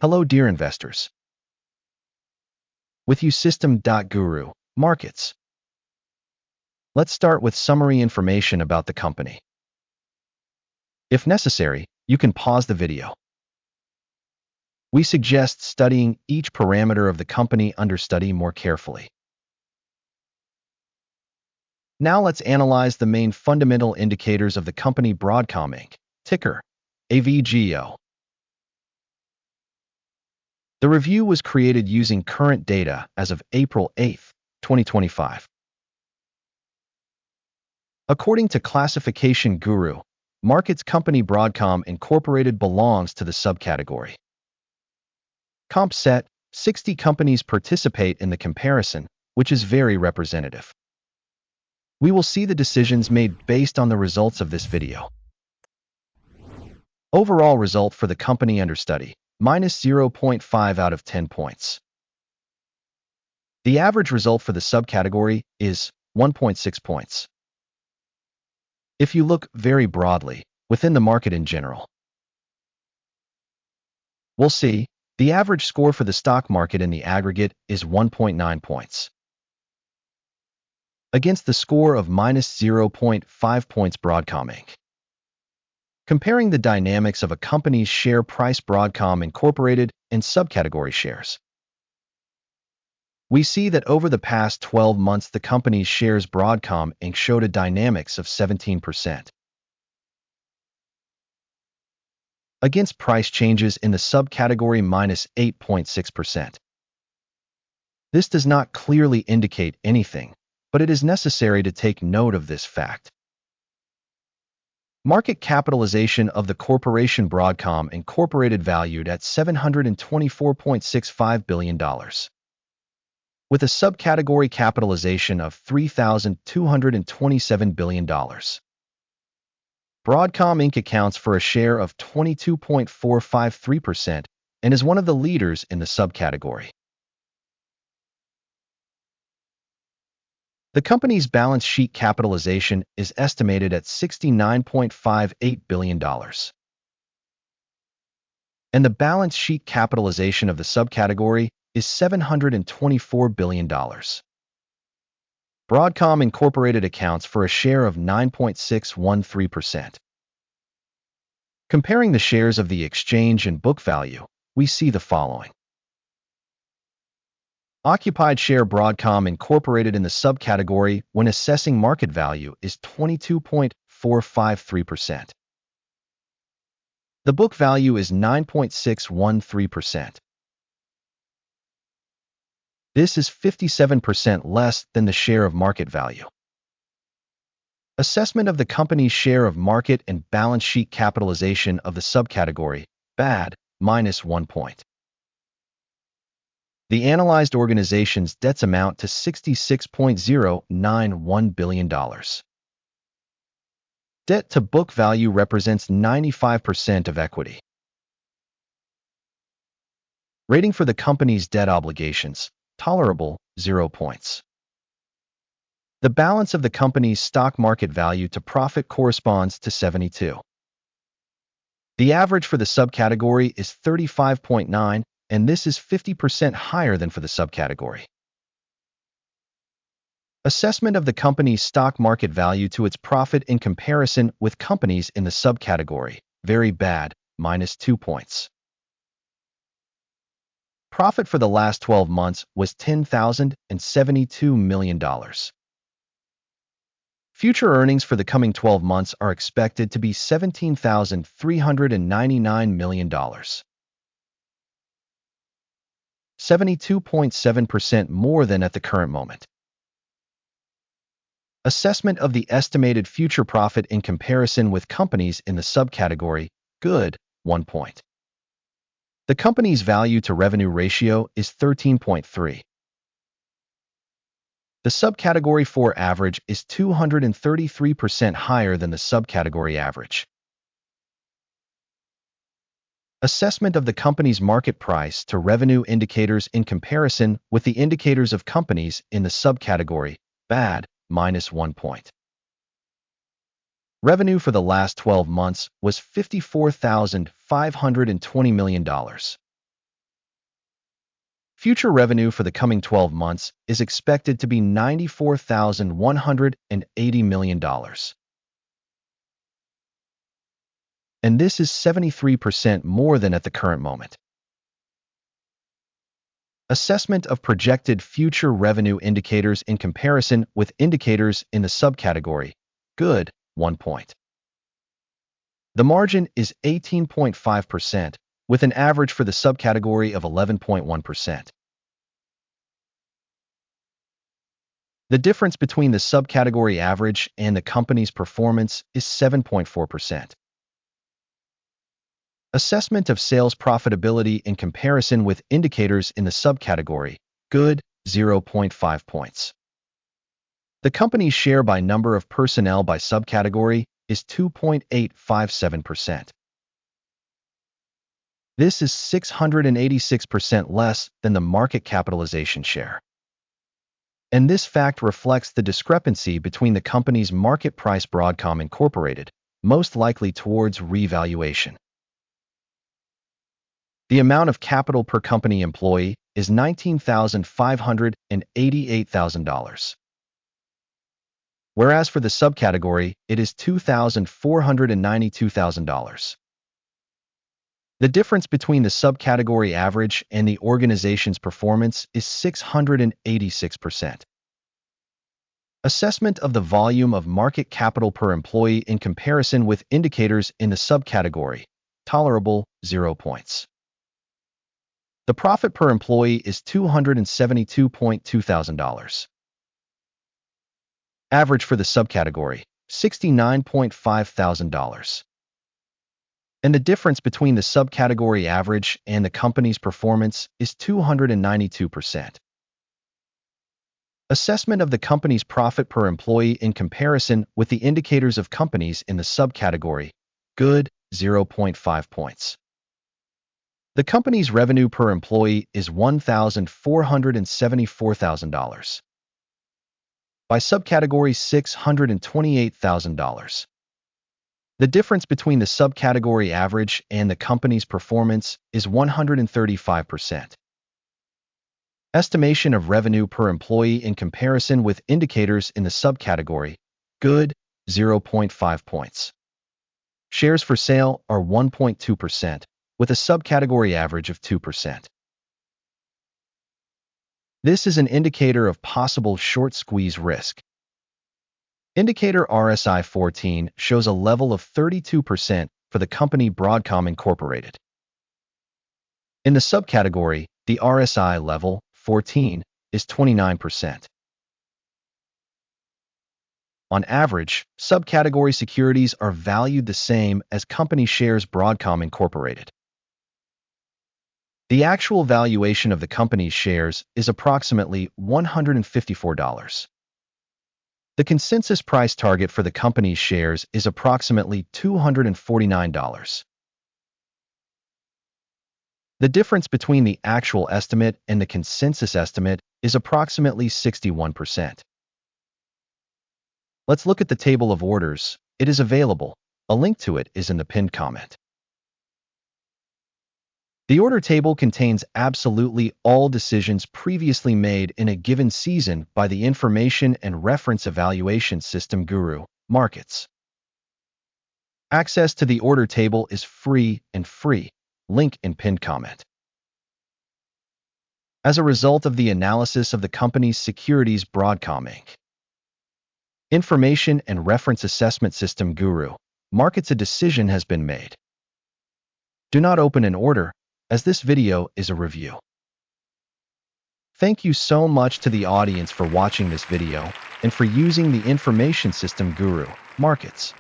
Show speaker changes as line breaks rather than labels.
Hello, dear investors. With you System.Guru.Markets. Let's start with summary information about the company. If necessary, you can pause the video. We suggest studying each parameter of the company under study more carefully. Now let's analyze the main fundamental indicators of the company Broadcom Inc., ticker AVGO. The review was created using current data as of April 8, 2025. According to classification GURU.Markets company Broadcom Incorporated belongs to the subcategory. Comp set, 60 companies participate in the comparison, which is very representative. We will see the decisions made based on the results of this video. Overall result for the company under study, -0.5 out of 10 points. The average result for the subcategory is 1.6 points. If you look very broadly, within the market in general, we'll see the average score for the stock market in the aggregate is 1.9 points. Against the score of -0.5 points Broadcom Inc. Comparing the dynamics of a company's share price Broadcom Incorporated and subcategory shares, we see that over the past 12 months the company's shares Broadcom Inc. showed a dynamics of 17%. Against price changes in the subcategory -8.6%. This does not clearly indicate anything, but it is necessary to take note of this fact. Market capitalization of the corporation Broadcom Incorporated valued at $724.65 billion. With a subcategory capitalization of $3,227 billion. Broadcom Inc. accounts for a share of 22.453% and is one of the leaders in the subcategory. The company's balance sheet capitalization is estimated at $69.58 billion. And the balance sheet capitalization of the subcategory is $724 billion. Broadcom Incorporated accounts for a share of 9.613%. Comparing the shares of the exchange and book value, we see the following. Occupied share Broadcom Incorporated in the subcategory when assessing market value is 22.453%. The book value is 9.613%. This is 57% less than the share of market value. Assessment of the company's share of market and balance sheet capitalization of the subcategory, bad, -1 point. The analyzed organization's debts amount to $66.091 billion. Debt to book value represents 95% of equity. Rating for the company's debt obligations, tolerable, 0 points. The balance of the company's stock market value to profit corresponds to 72. The average for the subcategory is 35.9, and this is 50% higher than for the subcategory. Assessment of the company's stock market value to its profit in comparison with companies in the subcategory, very bad, -2 points. Profit for the last 12 months was $10,072 million. Future earnings for the coming 12 months are expected to be $17,399 million. 72.7% more than at the current moment. Assessment of the estimated future profit in comparison with companies in the subcategory, good, 1 point. The company's value to revenue ratio is 13.3. The subcategory 4 average is 233% higher than the subcategory average. Assessment of the company's market price to revenue indicators in comparison with the indicators of companies in the subcategory, bad, -1 point. Revenue for the last 12 months was $54,520 million. Future revenue for the coming 12 months is expected to be $94,180 million. And this is 73% more than at the current moment. Assessment of projected future revenue indicators in comparison with indicators in the subcategory. Good, 1 point. The margin is 18.5%, with an average for the subcategory of 11.1%. The difference between the subcategory average and the company's performance is 7.4%. Assessment of sales profitability in comparison with indicators in the subcategory. Good, 0.5 points. The company's share by number of personnel by subcategory is 2.857%. This is 686% less than the market capitalization share. And this fact reflects the discrepancy between the company's market price Broadcom Incorporated, most likely towards revaluation. The amount of capital per company employee is $19,588,000. Whereas for the subcategory, it is $2,492,000. The difference between the subcategory average and the organization's performance is 686%. Assessment of the volume of market capital per employee in comparison with indicators in the subcategory. Tolerable, 0 points. The profit per employee is $272,200. Average for the subcategory, $69,500. And the difference between the subcategory average and the company's performance is 292%. Assessment of the company's profit per employee in comparison with the indicators of companies in the subcategory. Good, 0.5 points. The company's revenue per employee is $1,474,000. By subcategory, $628,000. The difference between the subcategory average and the company's performance is 135%. Estimation of revenue per employee in comparison with indicators in the subcategory. Good, 0.5 points. Shares for sale are 1.2%. With a subcategory average of 2%. This is an indicator of possible short squeeze risk. Indicator RSI 14 shows a level of 32% for the company Broadcom Incorporated. In the subcategory, the RSI level, 14, is 29%. On average, subcategory securities are valued the same as company shares Broadcom Incorporated. The actual valuation of the company's shares is approximately $154. The consensus price target for the company's shares is approximately $249. The difference between the actual estimate and the consensus estimate is approximately 61%. Let's look at the table of orders. It is available. A link to it is in the pinned comment. The order table contains absolutely all decisions previously made in a given season by the information and reference evaluation system GURU.Markets. Access to the order table is free. Link in pinned comment. As a result of the analysis of the company's securities Broadcom Inc. Information and reference assessment system GURU.Markets, a decision has been made. Do not open an order, as this video is a review. Thank you so much to the audience for watching this video and for using the information system GURU.Markets.